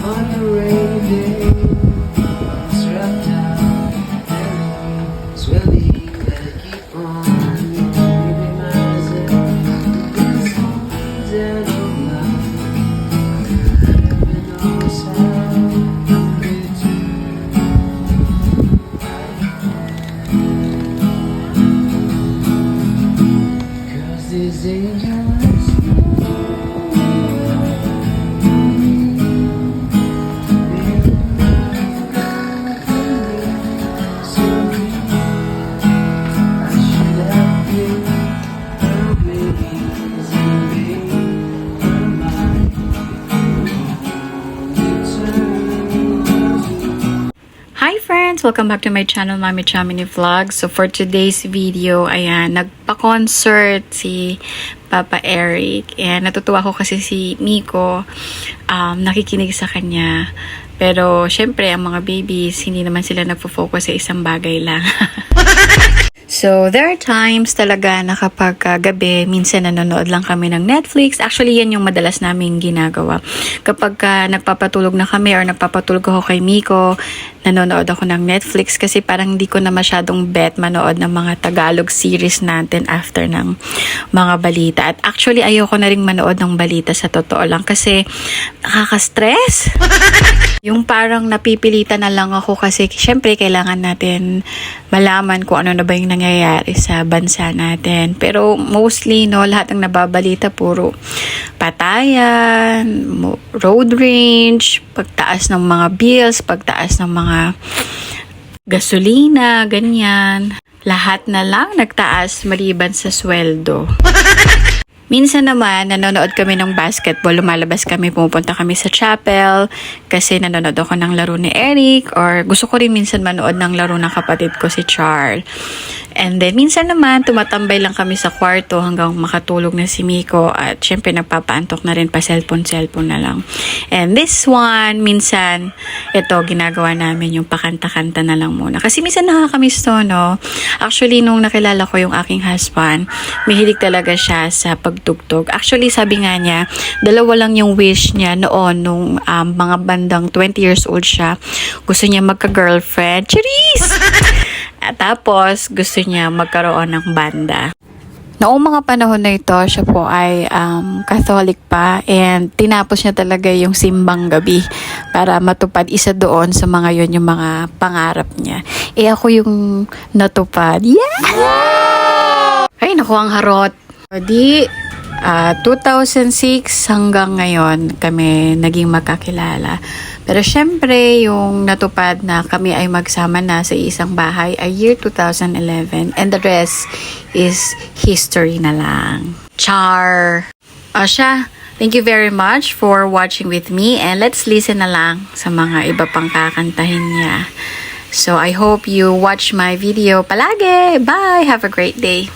On a rainy day, it's rough down, it's really gotta keep on living myself. This is out of love. Heaven knows how it's cause these angels Hi friends! Welcome back to my channel, Mami Chamini Vlog. So for today's video, ayan, nagpa-concert si Papa Eric. And natutuwa ko kasi si Miko, nakikinig sa kanya. Pero syempre, ang mga babies, hindi naman sila nagfo-focus sa isang bagay lang. So, there are times talaga na kapag gabi, minsan nanonood lang kami ng Netflix. Actually, yan yung madalas namin ginagawa. Kapag nagpapatulog na kami or nagpapatulog ako kay Miko, nanonood ako ng Netflix kasi parang hindi ko na masyadong bet manood ng mga Tagalog series natin after ng mga balita. At actually, ayoko na rin manood ng balita sa totoo lang kasi nakaka-stress. Yung parang napipilitan na lang ako kasi syempre kailangan natin malaman kung ano na ba yung nangyayari sa bansa natin. Pero mostly, no, lahat ng nababalita puro patayan, road rage, pagtaas ng mga bills, pagtaas ng mga gasolina, ganyan. Lahat na lang nagtaas maliban sa sweldo. Minsan naman, nanonood kami ng basketball, lumalabas kami, pumupunta kami sa chapel kasi nanonood ako ng laro ni Eric or gusto ko rin minsan manood ng laro ng kapatid ko si Charles. And then, minsan naman, tumatambay lang kami sa kwarto hanggang makatulog na si Miko at syempre nagpapaantok na rin pa cellphone na lang. And this one, minsan, ito, ginagawa namin yung pakanta-kanta na lang muna. Kasi minsan nakakamiss to, no? Actually, nung nakilala ko yung aking husband, mahilig talaga siya sa pagtugtog. Actually, sabi nga niya, dalawa lang yung wish niya noon nung mga bandang 20 years old siya. Gusto niya magka-girlfriend. Charis! At tapos, gusto niya magkaroon ng banda. Noong mga panahon na ito, siya po ay Catholic pa and tinapos niya talaga yung simbang gabi para matupad isa doon sa mga yun, yung mga pangarap niya. Eh ako yung natupad. Yeah! Wow! Ay, naku, ang harot. Di, 2006 hanggang ngayon kami naging magkakilala. Pero syempre, yung natupad na kami ay magsama na sa isang bahay ay year 2011 and the rest is history na lang. Char! O siya, thank you very much for watching with me and let's listen na lang sa mga iba pang kakantahin niya. So, I hope you watch my video palagi. Bye! Have a great day!